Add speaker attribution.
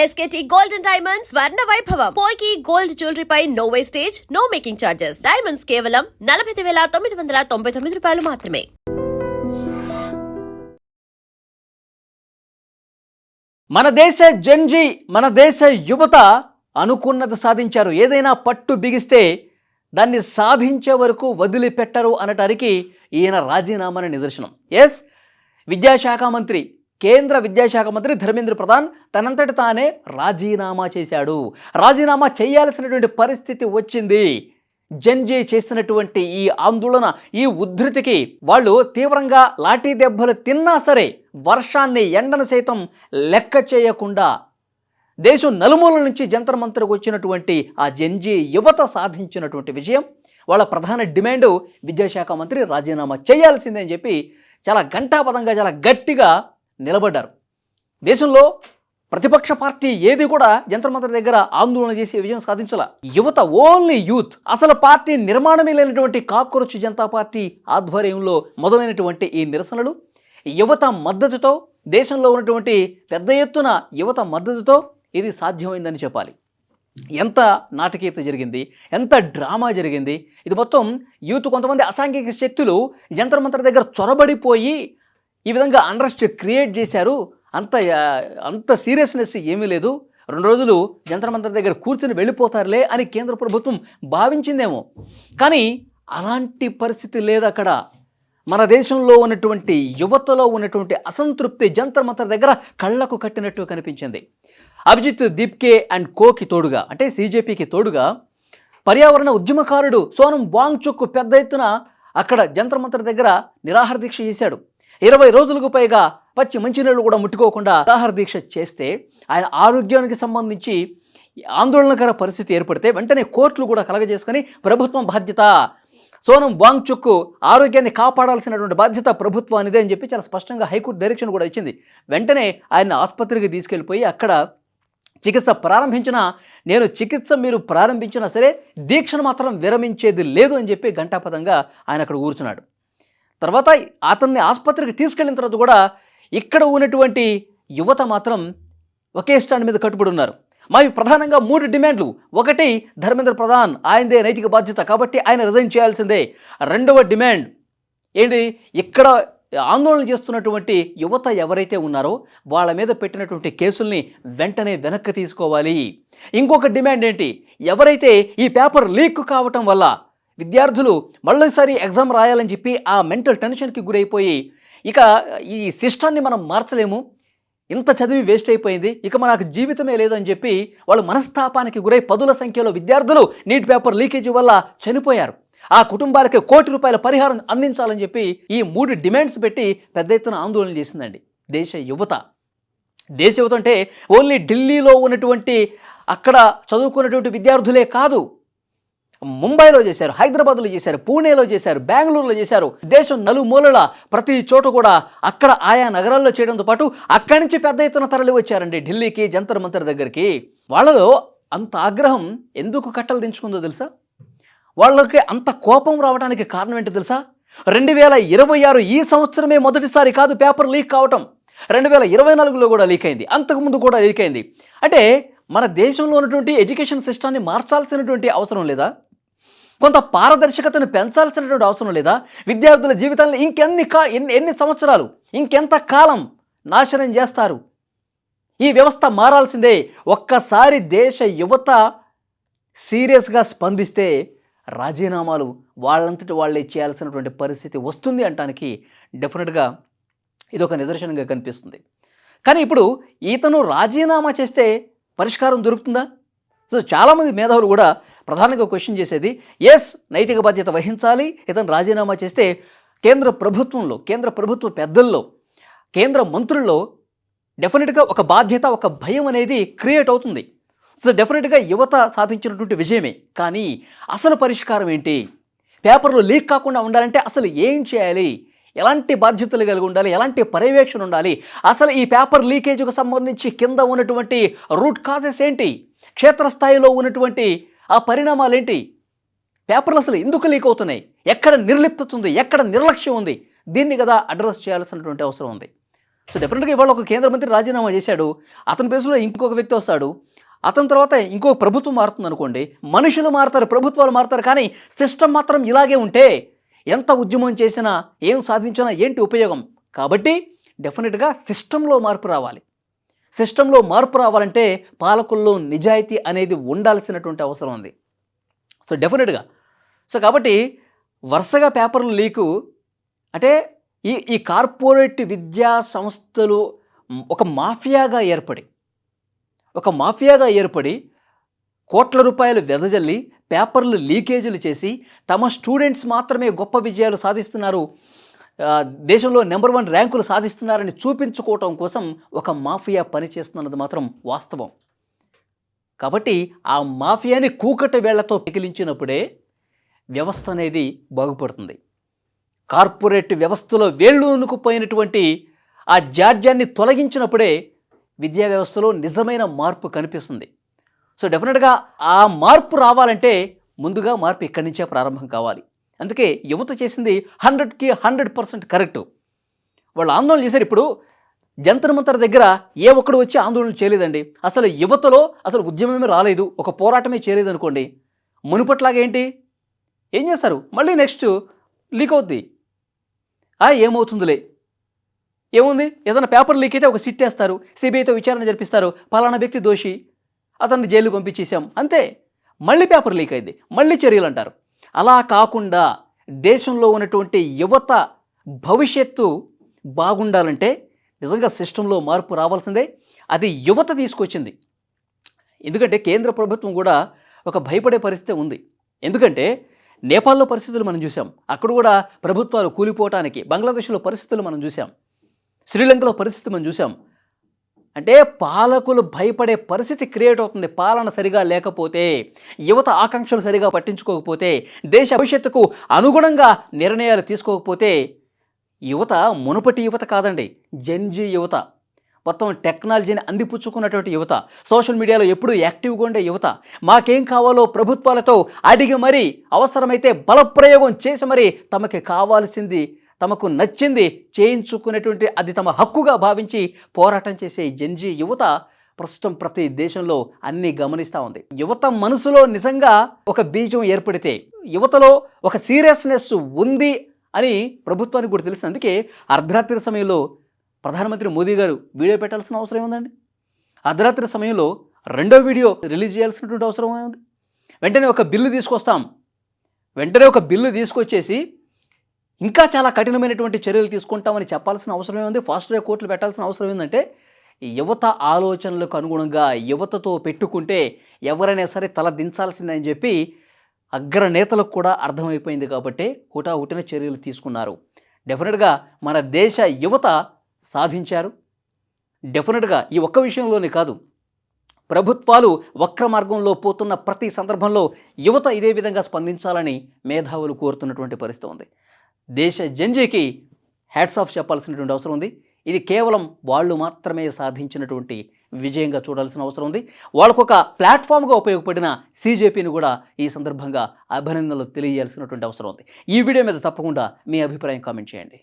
Speaker 1: SKT Gold and Diamonds Swarna Vaibhavam. Polki gold jewellery పై no wastage, no making charges. Diamonds కేవలం 45,999 రూపాయలు మాత్రమే.
Speaker 2: మన దేశ జెన్జీ, మన దేశ యువత అనుకున్నది సాధించారు. ఏదైనా పట్టు బిగిస్తే దాన్ని సాధించే వరకు వదిలిపెట్టరు అనటానికి ఈయన రాజీనామాని నిదర్శనం. ఎస్, విద్యాశాఖ మంత్రి, కేంద్ర విద్యాశాఖ మంత్రి ధర్మేంద్ర ప్రధాన్ తనంతటి తానే రాజీనామా చేశాడు. రాజీనామా చేయాల్సినటువంటి పరిస్థితి వచ్చింది. జెన్జీ చేసినటువంటి ఈ ఆందోళన, ఈ ఉద్ధృతికి వాళ్ళు తీవ్రంగా లాఠీ దెబ్బలు తిన్నా సరే వర్షాన్ని, ఎండను సైతం లెక్క చేయకుండా దేశం నలుమూలల నుంచి జంతర్ మంతర్కు వచ్చినటువంటి ఆ జెన్జీ యువత సాధించినటువంటి విజయం. వాళ్ళ ప్రధాన డిమాండ్ విద్యాశాఖ మంత్రి రాజీనామా చేయాల్సిందే అని చెప్పి చాలా ఘంటాపథంగా, చాలా గట్టిగా నిలబడ్డారు. దేశంలో ప్రతిపక్ష పార్టీ ఏది కూడా జంతర్ మంతర్ దగ్గర ఆందోళన చేసి విజయం సాధించాల. యువత, ఓన్లీ యూత్, అసలు పార్టీ నిర్మాణమే లేనటువంటి కాక్రోచ్ జనతా పార్టీ ఆధ్వర్యంలో మొదలైనటువంటి ఈ నిరసనలు యువత మద్దతుతో, దేశంలో ఉన్నటువంటి పెద్ద ఎత్తున యువత మద్దతుతో ఇది సాధ్యమైందని చెప్పాలి. ఎంత నాటకీయత జరిగింది, ఎంత డ్రామా జరిగింది. ఇది మొత్తం యూత్, కొంతమంది అసాంఘిక శక్తులు జంతర్ మంతర్ దగ్గర చొరబడిపోయి ఈ విధంగా అన్రెస్ట్ క్రియేట్ చేశారు. అంత సీరియస్నెస్ ఏమీ లేదు, 2 రోజులు జంతర్ మంతర్ దగ్గర కూర్చుని వెళ్ళిపోతారులే అని కేంద్ర ప్రభుత్వం భావించిందేమో. కానీ అలాంటి పరిస్థితి లేదు అక్కడ. మన దేశంలో ఉన్నటువంటి యువతలో ఉన్నటువంటి అసంతృప్తి జంతర్ మంతర్ దగ్గర కళ్ళకు కట్టినట్టు కనిపించింది. అభిజిత్ దీప్కే అండ్ కోకి తోడుగా, అంటే CJPకి తోడుగా పర్యావరణ ఉద్యమకారుడు సోనం వాంగ్చుక్ పెద్ద ఎత్తున అక్కడ జంతర్ మంతర్ దగ్గర నిరాహార దీక్ష చేశాడు. 20 రోజులకు పైగా పచ్చి మంచినీళ్ళు కూడా ముట్టుకోకుండా నిరాహార దీక్ష చేస్తే ఆయన ఆరోగ్యానికి సంబంధించి ఆందోళనకర పరిస్థితి ఏర్పడితే వెంటనే కోర్టులు కూడా కలగజేసుకొని ప్రభుత్వం బాధ్యత, సోనం వాంగ్చుక్ ఆరోగ్యాన్ని కాపాడాల్సినటువంటి బాధ్యత ప్రభుత్వానిదే అని చెప్పి చాలా స్పష్టంగా హైకోర్టు డైరెక్షన్ కూడా ఇచ్చింది. వెంటనే ఆయన ఆసుపత్రికి తీసుకెళ్ళిపోయి అక్కడ చికిత్స ప్రారంభించినా, నేను చికిత్స మీరు ప్రారంభించినా సరే దీక్షను మాత్రం విరమించేది లేదు అని చెప్పి ఘంటాపథంగా ఆయన అక్కడ కూర్చున్నాడు. తర్వాత అతన్ని ఆసుపత్రికి తీసుకెళ్ళిన తర్వాత కూడా ఇక్కడ ఉన్నటువంటి యువత మాత్రం ఒకే స్టాండ్ మీద కట్టుబడి ఉన్నారు. మావి ప్రధానంగా 3 డిమాండ్లు. ఒకటి, ధర్మేంద్ర ప్రధాన్, ఆయనదే నైతిక బాధ్యత కాబట్టి ఆయన రిజైన్ చేయాల్సిందే. రెండవ డిమాండ్ ఏంటి, ఇక్కడ ఆందోళన చేస్తున్నటువంటి యువత ఎవరైతే ఉన్నారో వాళ్ళ మీద పెట్టినటువంటి కేసుల్ని వెంటనే వెనక్కి తీసుకోవాలి. ఇంకొక డిమాండ్ ఏంటి, ఎవరైతే ఈ పేపర్ లీక్ కావటం వల్ల విద్యార్థులు మళ్ళీసారి ఎగ్జామ్ రాయాలని చెప్పి ఆ మెంటల్ టెన్షన్కి గురైపోయి ఇక ఈ సిస్టాన్ని మనం మార్చలేము, ఇంత చదివి వేస్ట్ అయిపోయింది, ఇక మనకు జీవితమే లేదని చెప్పి వాళ్ళు మనస్తాపానికి గురై 10ల సంఖ్యలో విద్యార్థులు నీట్ పేపర్ లీకేజీ వల్ల చనిపోయారు. ఆ కుటుంబాలకి ₹1,00,00,000 పరిహారం అందించాలని చెప్పి ఈ 3 డిమాండ్స్ పెట్టి పెద్ద ఎత్తున ఆందోళన చేసిందండి దేశ యువత. దేశ యువత అంటే ఓన్లీ ఢిల్లీలో ఉన్నటువంటి అక్కడ చదువుకున్నటువంటి విద్యార్థులే కాదు, ముంబైలో చేశారు, హైదరాబాద్లో చేశారు, పూణేలో చేశారు, బెంగళూరులో చేశారు. దేశం నలుమూలల ప్రతి చోట కూడా అక్కడ ఆయా నగరాల్లో చేయడంతో పాటు అక్కడి నుంచి పెద్ద ఎత్తున తరలి వచ్చారండి ఢిల్లీకి, జంతర్ మంతర్ దగ్గరికి. వాళ్ళలో అంత ఆగ్రహం ఎందుకు కట్టలు దించుకుందో తెలుసా? వాళ్ళకి అంత కోపం రావడానికి కారణం ఏంటో తెలుసా? 2026 ఈ సంవత్సరమే మొదటిసారి కాదు పేపర్ లీక్ కావటం, 2024లో కూడా లీక్ అయింది, అంతకుముందు కూడా లీక్ అయింది. అంటే మన దేశంలో ఉన్నటువంటి ఎడ్యుకేషన్ సిస్టాన్ని మార్చాల్సినటువంటి అవసరం లేదా? కొంత పారదర్శకతను పెంచాల్సినటువంటి అవసరం లేదా? విద్యార్థుల జీవితాలను ఎన్ని సంవత్సరాలు, ఇంకెంత కాలం నాశనం చేస్తారు? ఈ వ్యవస్థ మారాల్సిందే. ఒక్కసారి దేశ యువత సీరియస్గా స్పందిస్తే రాజీనామాలు వాళ్ళంతటి వాళ్ళే చేయాల్సినటువంటి పరిస్థితి వస్తుంది అనటానికి డెఫినెట్గా ఇదొక నిదర్శనంగా కనిపిస్తుంది. కానీ ఇప్పుడు ఇతను రాజీనామా చేస్తే పరిష్కారం దొరుకుతుందా? సో చాలామంది మేధావులు కూడా ప్రధానంగా క్వశ్చన్ చేసేది, ఎస్, నైతిక బాధ్యత వహించాలి, ఇతను రాజీనామా చేస్తే కేంద్ర ప్రభుత్వంలో, కేంద్ర ప్రభుత్వ పెద్దల్లో, కేంద్ర మంత్రుల్లో డెఫినెట్గా ఒక బాధ్యత, ఒక భయం అనేది క్రియేట్ అవుతుంది. సో డెఫినెట్గా యువత సాధించినటువంటి విజయమే. కానీ అసలు పరిష్కారం ఏంటి? పేపర్లు లీక్ కాకుండా ఉండాలంటే అసలు ఏం చేయాలి? ఎలాంటి బాధ్యతలు కలిగి ఉండాలి? ఎలాంటి పర్యవేక్షణ ఉండాలి? అసలు ఈ పేపర్ లీకేజ్కు సంబంధించి కింద ఉన్నటువంటి రూట్ కాజెస్ ఏంటి? క్షేత్రస్థాయిలో ఉన్నటువంటి ఆ పరిణామాలు ఏంటి? పేపర్లు అసలు ఎందుకు లీక్ అవుతున్నాయి? ఎక్కడ నిర్లిప్తత ఉంది? ఎక్కడ నిర్లక్ష్యం ఉంది? దీన్ని కదా అడ్రస్ చేయాల్సినటువంటి అవసరం ఉంది. సో డెఫినెట్గా ఇవాళ ఒక కేంద్ర మంత్రి రాజీనామా చేశాడు, అతని ప్లేస్లో ఇంకొక వ్యక్తి వస్తాడు, అతని తర్వాత ఇంకో ప్రభుత్వం మారుతుంది అనుకోండి, మనుషులు మారుతారు, ప్రభుత్వాలు మారుతారు, కానీ సిస్టమ్ మాత్రం ఇలాగే ఉంటే ఎంత ఉద్యమం చేసినా ఏం సాధించినా ఏంటి ఉపయోగం? కాబట్టి డెఫినెట్గా సిస్టంలో మార్పు రావాలి. సిస్టంలో మార్పు రావాలంటే పాలకుల్లో నిజాయితీ అనేది ఉండాల్సినటువంటి అవసరం ఉంది. సో డెఫినెట్గా కాబట్టి వరుసగా పేపర్లు లీకు అంటే ఈ కార్పొరేట్ విద్యా సంస్థలు ఒక మాఫియాగా ఏర్పడి కోట్ల రూపాయలు వెదజల్లి పేపర్లు లీకేజీలు చేసి తమ స్టూడెంట్స్ మాత్రమే గొప్ప విజయాలు సాధిస్తున్నారు, దేశంలో నెంబర్ 1 ర్యాంకులు సాధిస్తున్నారని చూపించుకోవటం కోసం ఒక మాఫియా పనిచేస్తున్నది మాత్రం వాస్తవం. కాబట్టి ఆ మాఫియాని కూకటి వేళ్లతో పికిలించినప్పుడే వ్యవస్థ అనేది బాగుపడుతుంది. కార్పొరేట్ వ్యవస్థలో వేళ్ళు ఉనుకుపోయినటువంటి ఆ జాడ్యాన్ని తొలగించినప్పుడే విద్యా వ్యవస్థలో నిజమైన మార్పు కనిపిస్తుంది. సో డెఫినెట్గా ఆ మార్పు రావాలంటే ముందుగా మార్పు ఇక్కడి నుంచే ప్రారంభం కావాలి. అందుకే యువత చేసింది 100కి 100% కరెక్టు. వాళ్ళు ఆందోళన చేశారు. ఇప్పుడు జంతర్ మంతర్ దగ్గర ఏ ఒక్కడు వచ్చి ఆందోళన చేయలేదండి. అసలు యువతలో అసలు ఉద్యమమే రాలేదు, ఒక పోరాటమే చేయలేదు అనుకోండి, మునుపట్లాగా ఏంటి ఏం చేస్తారు? మళ్ళీ నెక్స్ట్ లీక్ అవుద్ది. ఏమవుతుందిలే, ఏముంది, ఏదైనా పేపర్ లీక్ అయితే ఒక సిట్ వేస్తారు, సిబిఐతో విచారణ జరిపిస్తారు, పలానా వ్యక్తి దోషి, అతన్ని జైలు పంపించేసాం, అంతే. మళ్ళీ పేపర్ లీక్ అయింది, మళ్ళీ చర్యలు అంటారు. అలా కాకుండా దేశంలో ఉన్నటువంటి యువత భవిష్యత్తు బాగుండాలంటే నిజంగా సిస్టంలో మార్పు రావాల్సిందే. అది యువత తీసుకొచ్చింది. ఎందుకంటే కేంద్ర ప్రభుత్వం కూడా ఒక భయపడే పరిస్థితి ఉంది. ఎందుకంటే నేపాల్లో పరిస్థితులు మనం చూసాం, అక్కడ కూడా ప్రభుత్వాలు కూలిపోవటానికి, బంగ్లాదేశ్లో పరిస్థితులు మనం చూసాం, శ్రీలంకలో పరిస్థితి మనం చూసాం. అంటే పాలకులు భయపడే పరిస్థితి క్రియేట్ అవుతుంది. పాలన సరిగా లేకపోతే, యువత ఆకాంక్షలు సరిగా పట్టించుకోకపోతే, దేశ భవిష్యత్తుకు అనుగుణంగా నిర్ణయాలు తీసుకోకపోతే, యువత మునుపటి యువత కాదండి, జెన్జీ యువత, మొత్తం టెక్నాలజీని అందిపుచ్చుకున్నటువంటి యువత, సోషల్ మీడియాలో ఎప్పుడూ యాక్టివ్గా ఉండే యువత, మాకేం కావాలో ప్రభుత్వాలతో అడిగి మరీ, అవసరమైతే బలప్రయోగం చేసి మరీ తమకి కావాల్సింది, తమకు నచ్చింది చేయించుకునేటువంటి, అది తమ హక్కుగా భావించి పోరాటం చేసే జెన్జీ యువత ప్రస్తుతం ప్రతి దేశంలో అన్నీ గమనిస్తూ ఉంది. యువత మనసులో నిజంగా ఒక బీజం ఏర్పడితే, యువతలో ఒక సీరియస్నెస్ ఉంది అని ప్రభుత్వానికి కూడా తెలుస్తుంది. అందుకే అర్ధరాత్రి సమయంలో ప్రధానమంత్రి మోదీ గారు వీడియో పెట్టాల్సిన అవసరం ఏముందండి? అర్ధరాత్రి సమయంలో రెండో వీడియో రిలీజ్ చేయాల్సినటువంటి అవసరం ఏముంది? వెంటనే ఒక బిల్లు తీసుకొచ్చేసి ఇంకా చాలా కఠినమైనటువంటి చర్యలు తీసుకుంటామని చెప్పాల్సిన అవసరం ఏముంది? ఫాస్ట్ ట్రాక్ కోర్టులు పెట్టాల్సిన అవసరం ఏంటంటే, యువత ఆలోచనలకు అనుగుణంగా యువతతో పెట్టుకుంటే ఎవరైనా సరే తల దించాల్సిందని చెప్పి అగ్రనేతలకు కూడా అర్థమైపోయింది. కాబట్టి హుటాహుటిన చర్యలు తీసుకున్నారు. డెఫినెట్గా మన దేశ యువత సాధించారు. డెఫినెట్గా ఈ ఒక్క విషయంలోనే కాదు, ప్రభుత్వాలు వక్ర మార్గంలో పోతున్న ప్రతి సందర్భంలో యువత ఇదే విధంగా స్పందించాలని మేధావులు కోరుతున్నటువంటి పరిస్థితి ఉంది. దేశ జెన్జీకి హ్యాట్స్ ఆఫ్ చెప్పాల్సినటువంటి అవసరం ఉంది. ఇది కేవలం వాళ్ళు మాత్రమే సాధించినటువంటి విజయంగా చూడాల్సిన అవసరం ఉంది. వాళ్ళకొక ప్లాట్ఫామ్గా ఉపయోగపడిన సీజేపీని కూడా ఈ సందర్భంగా అభినందనలు తెలియజేయాల్సినటువంటి అవసరం ఉంది. ఈ వీడియో మీద తప్పకుండా మీ అభిప్రాయం కామెంట్ చేయండి.